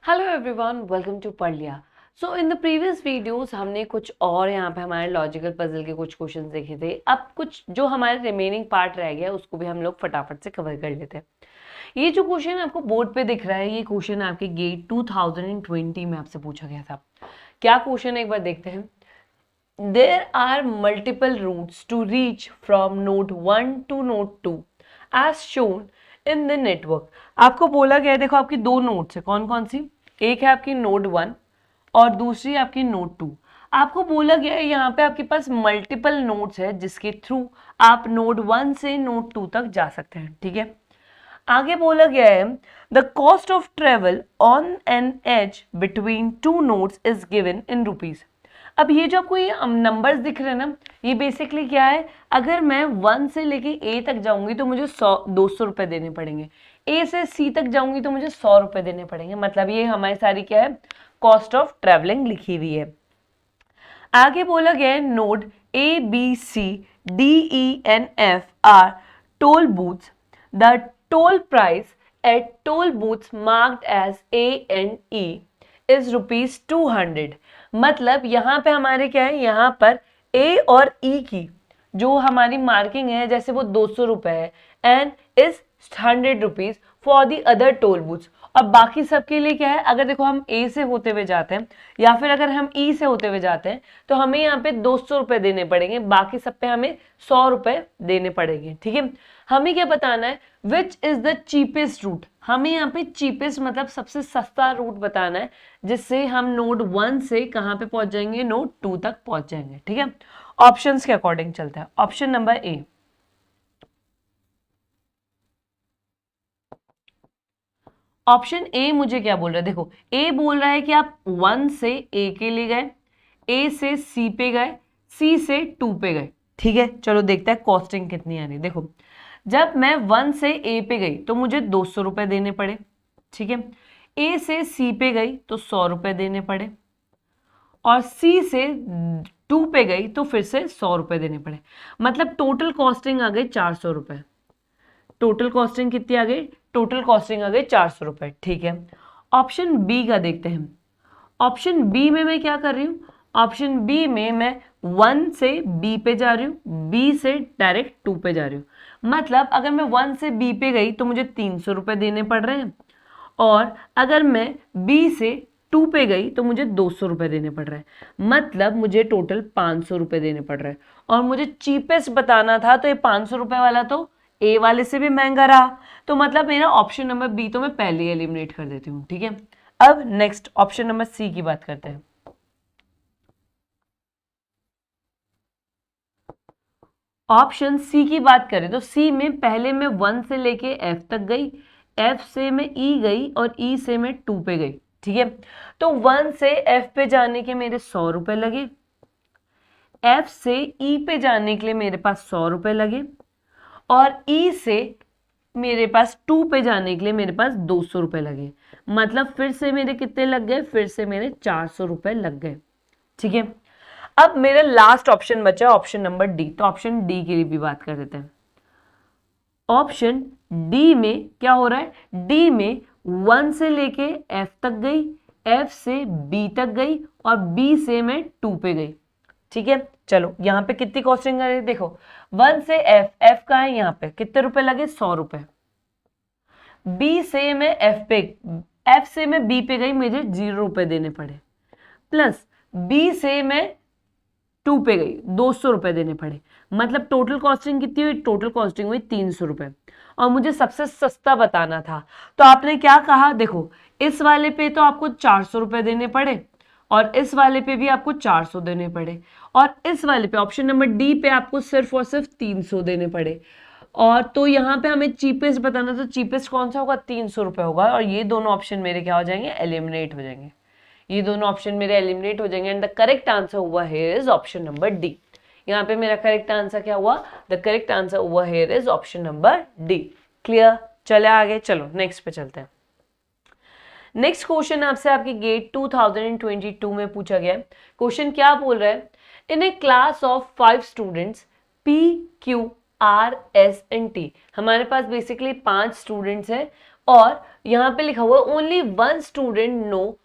Hello everyone, welcome to पढ़ लिया। सो in the previous videos हमने कुछ और यहाँ पे हमारे लॉजिकल पजल के कुछ क्वेश्चंस देखे थे। अब कुछ जो हमारे रिमेनिंग पार्ट रह गया उसको भी हम लोग फटाफट से कवर कर लेते हैं। ये जो क्वेश्चन आपको बोर्ड पे दिख रहा है, ये क्वेश्चन आपके गेट 2020 में आपसे पूछा गया था। क्या क्वेश्चन है एक बार देखते हैं। There are multiple routes to reach from node 1 to node 2 as shown in the network। आपको बोला गया है, देखो आपकी दो नोड्स है, कौन कौन सी, एक है आपकी नोड 1 और दूसरी आपकी नोड 2। आपको बोला गया है यहाँ पे आपके पास मल्टीपल नोड्स है जिसके थ्रू आप नोड 1 से नोड 2 तक जा सकते हैं। ठीक है, आगे बोला गया है the cost of travel on an edge between two nodes is given in rupees. अब ये जो आपको ये नंबर्स दिख रहे हैं ना, ये बेसिकली क्या है, अगर मैं 1 से लेके ए तक जाऊंगी तो मुझे 200 रुपए देने पड़ेंगे, ए से सी तक जाऊंगी तो मुझे 100 रुपए देने पड़ेंगे। मतलब ये हमारी सारी क्या है, कॉस्ट ऑफ ट्रेवलिंग लिखी हुई है। आगे बोला गया है node A B C D E and F are toll booths. The toll price at toll booths marked as A and E is ₹200। मतलब यहाँ पे हमारे क्या है, यहाँ पर ए और ई की जो हमारी मार्किंग है, जैसे वो 200 रुपए है and is 100 rupees for the other toll booths. और बाकी सबके लिए क्या है, अगर देखो हम ए से होते हुए जाते हैं या फिर अगर हम ई से होते हुए जाते हैं तो हमें यहाँ पे 200 रुपए देने पड़ेंगे, बाकी सब पे हमें 100 रुपए देने पड़ेंगे। ठीक है, हमें क्या बताना है, which is the cheapest route. हमें यहाँ पे चीपेस्ट मतलब सबसे सस्ता रूट बताना है जिससे हम नोड 1 से कहाँ पे पहुंच जाएंगे, नोड 2 तक पहुंच जाएंगे। ठीक है, ऑप्शंस के अकॉर्डिंग चलता है। Option number A, option A मुझे क्या बोल रहा है, देखो ए बोल रहा है कि आप 1 से ए के लिए गए, ए से सी पे गए, सी से 2 पे गए। ठीक है, चलो देखते हैं कॉस्टिंग कितनी आ रही है। देखो जब मैं 1 से ए पे गई तो मुझे 200 रुपए देने पड़े। ठीक है, ए से सी पे गई तो 100 रुपए देने पड़े और सी से 2 पे गई तो फिर से 100 रुपए देने पड़े। मतलब टोटल कॉस्टिंग आ गई 400 रुपए। टोटल कॉस्टिंग कितनी आ गई, टोटल कॉस्टिंग आ गई 400 रुपए। ठीक है, ऑप्शन बी का देखते हैं। ऑप्शन बी में मैं क्या कर रही हूँ, ऑप्शन बी में मैं 1 से बी पे जा रही हूँ, बी से डायरेक्ट 2 पे जा रही हूँ। मतलब अगर मैं 1 से बी पे गई तो मुझे 300 रुपए देने पड़ रहे हैं और अगर मैं बी से 2 पे गई तो मुझे 200 रुपए देने पड़ रहे हैं। मतलब मुझे टोटल 500 रुपए देने पड़ रहे हैं और मुझे चीपेस्ट बताना था तो ये 500 रुपए वाला तो ए वाले से भी महंगा रहा। तो मतलब मेरा ऑप्शन नंबर बी तो मैं पहले ही एलिमिनेट कर देती हूँ। ठीक है, अब नेक्स्ट ऑप्शन नंबर सी की बात करते हैं। ऑप्शन सी की बात करें तो सी में पहले मैं 1 से लेके एफ तक गई, एफ से मैं ई गई और ई से मैं 2 पे गई। ठीक है, तो 1 से एफ पे जाने के मेरे 100 रुपए लगे, एफ से ई पे जाने के लिए मेरे पास 100 रुपए लगे और ई से मेरे पास 2 पे जाने के लिए मेरे पास 200 रुपए लगे। मतलब फिर से मेरे कितने लग गए, फिर से मेरे 400 रुपए लग गए। ठीक है, अब मेरा लास्ट ऑप्शन बचा ऑप्शन नंबर डी, तो ऑप्शन डी के लिए भी बात कर देते हैं। ऑप्शन डी में क्या हो रहा है, डी में 1 से लेके एफ तक गई, एफ से बी तक गई और बी से मैं 2 पे गई। ठीक है, चलो यहाँ पे कितनी कॉस्टिंग आ रही है, देखो 1 से एफ, एफ का है यहाँ पे कितने रुपए लगे, 100 रुपए। बी से मैं एफ पे, एफ से मैं बी पे गई, मुझे 0 रुपए देने पड़े, प्लस बी से मैं 2 पे गई, 200 रुपए देने पड़े। मतलब टोटल कॉस्टिंग कितनी हुई, टोटल कॉस्टिंग हुई 300 रुपए और मुझे सबसे सस्ता बताना था। तो आपने क्या कहा, देखो इस वाले पे तो आपको 400 रुपए देने पड़े और इस वाले पे भी आपको 400 देने पड़े और इस वाले पे ऑप्शन नंबर डी पे आपको सिर्फ और सिर्फ 300 देने पड़े। और तो यहाँ पे हमें चीपेस्ट बताना, तो चीपेस्ट कौन सा होगा, 300 रुपए होगा और ये दोनों ऑप्शन मेरे क्या हो जाएंगे, एलिमिनेट हो जाएंगे। ये दोनों ऑप्शन मेरे एलिमिनेट हो जाएंगे एंड द करेक्ट आंसर हुआ here is option number D. यहाँ पे मेरा करेक्ट आंसर क्या हुआ, द करेक्ट आंसर हुआ here is option number D. Clear, चले आगे, चलो नेक्स्ट पे चलते हैं। नेक्स्ट क्वेश्चन आपसे आपके गेट 2022 में पूछा गया। क्वेश्चन क्या बोल रहा है, in a class of 5 students P Q R S and T. हमारे पास बेसिकली 5 स्टूडेंट्स हैं और यहाँ पे लिखा हुआ है only one student know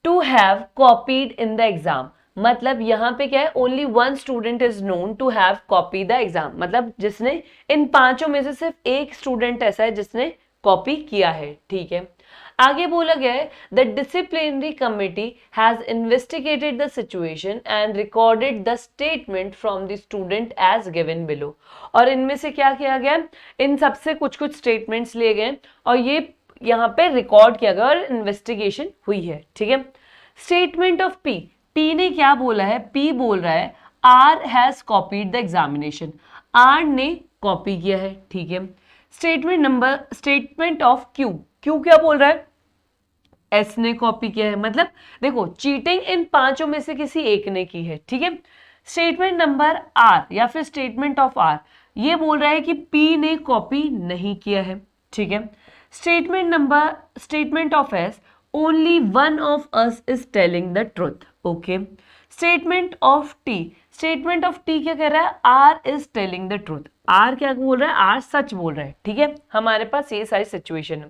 to have copied in the exam. मतलब यहाँ पे क्या है, only one student is known to have copy the exam, मतलब जिसने, इन पांचों में से सिर्फ एक स्टूडेंट ऐसा है जिसने कॉपी किया है। ठीक है, आगे बोला गया है the disciplinary committee has investigated the situation and recorded the statement from the student as given below. और इनमें से क्या किया गया, इन सबसे कुछ कुछ स्टेटमेंट्स लिए गए और ये यहाँ पे रिकॉर्ड किया गया और इन्वेस्टिगेशन हुई है। ठीक है, स्टेटमेंट ऑफ पी, पी ने क्या बोला है, पी बोल रहा है R has copied the examination, R ने कॉपी किया है। ठीक है, स्टेटमेंट ऑफ क्यू, क्यू क्या बोल रहा है, एस ने कॉपी किया है। मतलब देखो चीटिंग इन पांचों में से किसी एक ने की है। ठीक है, स्टेटमेंट नंबर आर या फिर स्टेटमेंट ऑफ आर, ये बोल रहा है कि पी ने कॉपी नहीं किया है। ठीक है, statement of S, only one of us is telling the truth. Okay, statement of T क्या कह रहा है, R is telling the truth, R क्या बोल रहा है, आर सच बोल रहा है। ठीक है, हमारे पास ये सारी सिचुएशन है।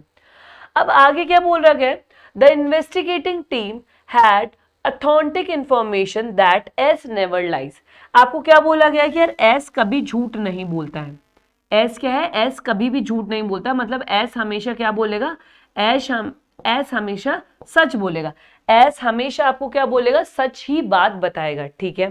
अब आगे क्या बोल रहा है, the investigating team had authentic information that S never lies. आपको क्या बोला गया कि यार एस कभी झूठ नहीं बोलता है। एस क्या है, एस कभी भी झूठ नहीं बोलता, मतलब एस हमेशा क्या बोलेगा, एस हमेशा सच बोलेगा, एस हमेशा आपको क्या बोलेगा, सच ही बात बताएगा। ठीक है,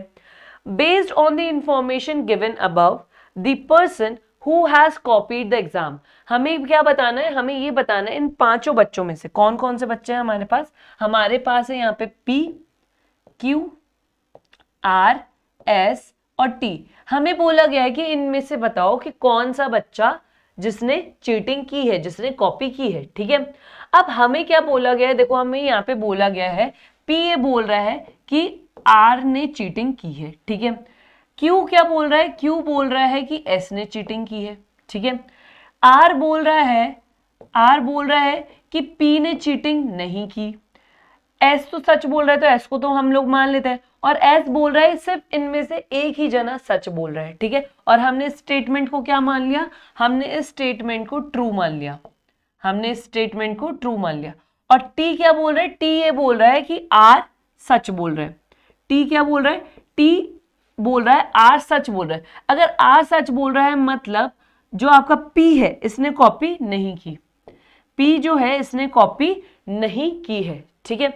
based on the information given above the person who has copied the exam. हमें क्या बताना है, हमें ये बताना है इन पांचों बच्चों में से कौन कौन से बच्चे हैं हमारे पास है यहाँ पे पी, क्यू, आर, एस और टी। हमें बोला गया है कि इनमें से बताओ कि कौन सा बच्चा जिसने चीटिंग की है, जिसने कॉपी की है। ठीक है, अब हमें क्या बोला गया है, देखो हमें यहाँ पे बोला गया है पी ये बोल रहा है कि आर ने चीटिंग की है। ठीक है, क्यू क्या बोल रहा है, क्यू बोल रहा है कि एस ने चीटिंग की है। ठीक है, आर बोल रहा है कि पी ने चीटिंग नहीं की। एस तो सच बोल रहा है तो एस को तो हम लोग मान लेते हैं, और एस बोल रहा है सिर्फ इनमें से एक ही जना सच बोल रहा है। ठीक है, और हमने स्टेटमेंट को क्या मान लिया, हमने इस स्टेटमेंट को ट्रू मान लिया। और टी क्या बोल रहा है, टी ये बोल रहा है कि आर सच बोल रहा है। टी क्या बोल रहा है, टी बोल रहा है आर सच बोल रहा है। अगर आर सच बोल रहा है मतलब जो आपका पी है इसने कॉपी नहीं की, पी जो है इसने कॉपी नहीं की है। ठीक है,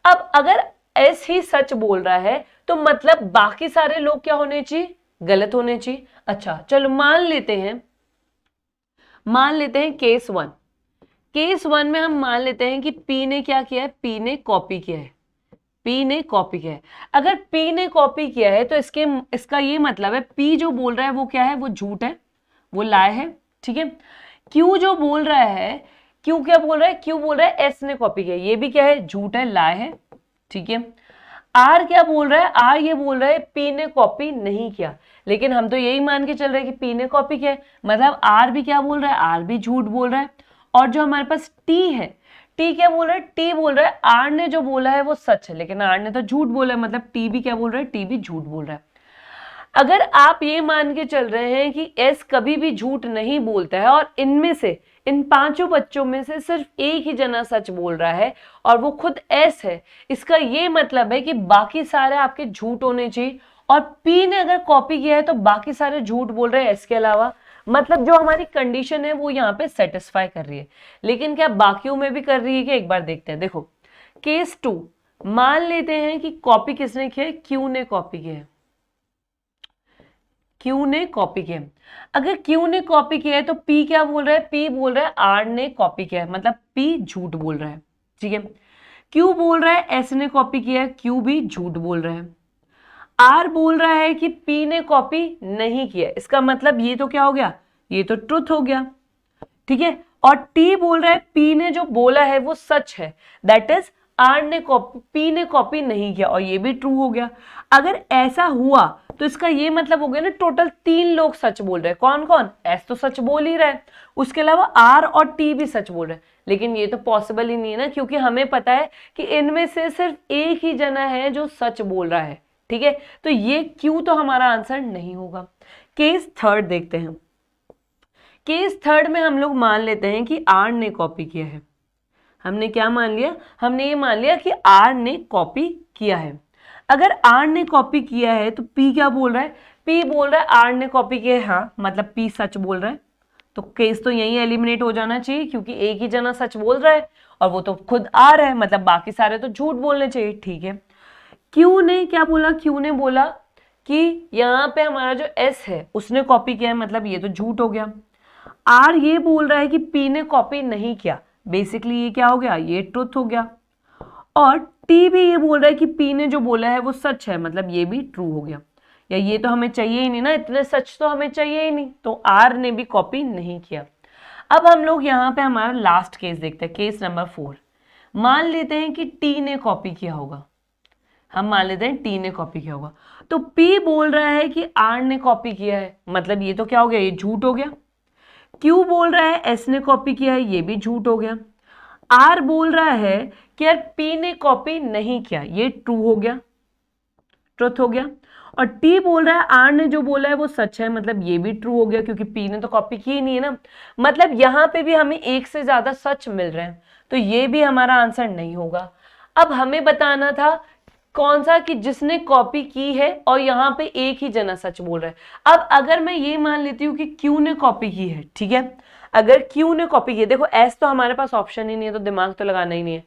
अब अगर एस ही सच बोल रहा है तो मतलब बाकी सारे लोग क्या होने चाहिए, गलत होने चाहिए। अच्छा चलो मान लेते हैं केस वन में हम मान लेते हैं कि पी ने क्या किया है, पी ने कॉपी किया है। अगर पी ने कॉपी किया है तो इसका ये मतलब है पी जो बोल रहा है वो क्या है, वो झूठ है, वो लाए है। ठीक है, क्यू जो बोल रहा है, क्यू क्या बोल रहा है, क्यू बोल रहा है एस ने कॉपी किया, ये भी क्या है, झूठ है, लाए है। ठीक है, आर क्या बोल रहा है, आर ये बोल रहा है पी ने कॉपी नहीं किया, लेकिन हम तो यही मान के चल रहे हैं कि पी ने कॉपी किया है, मतलब आर भी क्या बोल रहा है, आर भी झूठ बोल रहा है। और जो हमारे पास टी है, टी क्या बोल रहा है, टी बोल रहा है आर ने जो बोला है वो सच है, लेकिन आर ने तो झूठ बोला है, मतलब टी भी क्या बोल रहा है, टी भी झूठ बोल रहा है। अगर आप ये मान के चल रहे हैं कि एस कभी भी झूठ नहीं बोलता है और इनमें से, इन पांचों बच्चों में से सिर्फ एक ही जना सच बोल रहा है और वो खुद एस है, इसका ये मतलब है कि बाकी सारे आपके झूठ होने चाहिए, और पी ने अगर कॉपी किया है तो बाकी सारे झूठ बोल रहे हैं एस के अलावा। मतलब जो हमारी कंडीशन है वो यहाँ पे सेटिस्फाई कर रही है, लेकिन क्या बाकियों में भी कर रही है कि एक बार देखते हैं। देखो केस 2, मान लेते हैं कि कॉपी किसने किया है, क्यू ने कॉपी किया है। अगर क्यू ने कॉपी किया है तो पी क्या बोल रहा है, पी बोल रहा है आर ने कॉपी किया है, मतलब पी झूठ बोल रहा है। ठीक है, क्यू बोल रहा है एस ने कॉपी किया है, क्यू भी झूठ बोल रहा है। आर बोल रहा है कि पी ने कॉपी नहीं किया, इसका मतलब ये तो क्या हो गया, ये तो ट्रुथ हो गया। ठीक है, और टी बोल रहा है पी ने जो बोला है वो सच है, दैट इज पी ने कॉपी नहीं किया, और ये भी ट्रू हो गया। अगर ऐसा हुआ तो इसका ये मतलब हो गया ना, टोटल 3 लोग सच बोल रहे हैं। कौन कौन, एस तो सच बोल ही रहा है, उसके अलावा आर और टी भी सच बोल रहे हैं, लेकिन ये तो पॉसिबल ही नहीं है ना, क्योंकि हमें पता है कि इनमें से सिर्फ एक ही जना है जो सच बोल रहा है। ठीक है, तो ये क्यू तो हमारा आंसर नहीं होगा। केस 3 देखते हैं। केस थर्ड में हम लोग मान लेते हैं कि आर ने कॉपी किया है। हमने क्या मान लिया? हमने ये मान लिया कि आर ने कॉपी किया है। अगर आर ने कॉपी किया है तो पी क्या बोल रहा है? पी बोल रहा है आर ने कॉपी किया है, हाँ मतलब पी सच बोल रहा है, तो केस तो यही एलिमिनेट हो जाना चाहिए क्योंकि एक ही जना सच बोल रहा है और वो तो खुद आर है, मतलब बाकी सारे तो झूठ बोलने चाहिए। ठीक है, क्यू ने क्या बोला? क्यू ने बोला कि यहाँ पे हमारा जो एस है उसने कॉपी किया है, मतलब ये तो झूठ हो गया। आर ये बोल रहा है कि पी ने कॉपी नहीं किया, बेसिकली ये क्या हो गया? ये ट्रुथ हो गया। और टी भी ये बोल रहा है कि पी ने जो बोला है वो सच है, मतलब ये भी ट्रू हो गया। या ये तो हमें चाहिए ही नहीं ना, इतने सच तो हमें चाहिए ही नहीं, तो आर ने भी कॉपी नहीं किया। अब हम लोग यहाँ पे हमारा लास्ट केस देखते हैं, केस नंबर 4। मान लेते हैं कि टी ने कॉपी किया होगा, हम मान लेते हैं टी ने कॉपी किया होगा, तो पी बोल रहा है कि आर ने कॉपी किया है, मतलब ये तो क्या हो गया? ये झूठ हो गया। क्यू बोल रहा है एस ने कॉपी किया है, ये भी झूठ हो गया। आर बोल रहा है कि यार पी ने कॉपी नहीं किया, ये ट्रू हो गया, ट्रुथ हो गया। और टी बोल रहा है आर ने जो बोला है वो सच है, मतलब ये भी ट्रू हो गया क्योंकि पी ने तो कॉपी की ही नहीं है ना। मतलब यहां पे भी हमें एक से ज्यादा सच मिल रहे हैं, तो ये भी हमारा आंसर नहीं होगा। अब हमें बताना था कौन सा कि जिसने कॉपी की है और यहाँ पे एक ही जना सच बोल रहा है। अब अगर मैं ये मान लेती हूँ कि क्यू ने कॉपी की है, ठीक है, अगर क्यू ने कॉपी की है, देखो एस तो हमारे पास ऑप्शन ही नहीं है तो दिमाग तो लगाना ही नहीं है।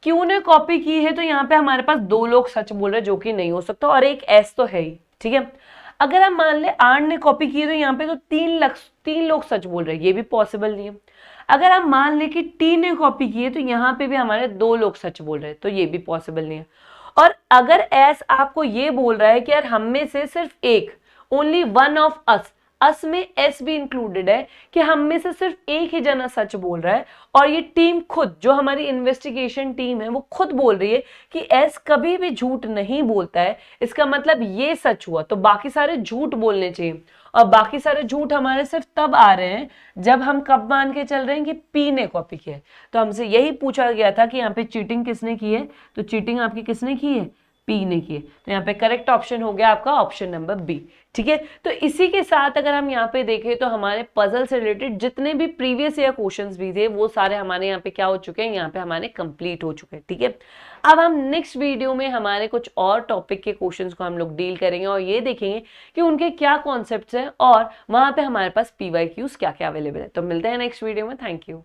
क्यू ने कॉपी की है तो यहाँ पे हमारे पास 2 लोग सच बोल रहे हैं, जो कि नहीं हो सकता, और एक एस तो है ही, ठीक है। अगर हम मान ले आर ने कॉपी की है तो यहाँ पे तो 3 लोग सच बोल रहे हैं, ये भी पॉसिबल नहीं है। अगर हम मान ले कि टी ने कॉपी की है तो यहाँ पे भी हमारे 2 लोग सच बोल रहे हैं, तो ये भी पॉसिबल नहीं है। और अगर एस आपको ये बोल रहा है कि यार हम में से सिर्फ एक, ओनली वन ऑफ अस में एस भी इंक्लूडेड है, कि हम में से सिर्फ एक ही जना सच बोल रहा है, और ये टीम खुद, जो हमारी इन्वेस्टिगेशन टीम है, वो खुद बोल रही है कि एस कभी भी झूठ नहीं बोलता है, इसका मतलब ये सच हुआ, तो बाकी सारे झूठ बोलने चाहिए। और बाकी सारे झूठ हमारे सिर्फ तब आ रहे हैं जब हम कब मान के चल रहे हैं कि पी ने कॉपी किया है। तो हमसे यही पूछा गया था कि यहाँ पे चीटिंग किसने की है, तो चीटिंग आपकी किसने की है? पी ने की है। तो यहाँ पे करेक्ट ऑप्शन हो गया आपका ऑप्शन नंबर बी, ठीक है। तो इसी के साथ अगर हम यहाँ पे देखें तो हमारे पजल से रिलेटेड जितने भी प्रीवियस ईयर क्वेश्चंस भी थे वो सारे हमारे यहाँ पे क्या हो चुके हैं? यहाँ पे हमारे कंप्लीट हो चुके हैं, ठीक है। अब हम नेक्स्ट वीडियो में हमारे कुछ और टॉपिक के क्वेश्चंस को हम लोग डील करेंगे और ये देखेंगे कि उनके क्या कॉन्सेप्ट्स हैं और वहां पे हमारे पास PYQs क्या क्या अवेलेबल है। तो मिलते हैं नेक्स्ट वीडियो में, थैंक यू।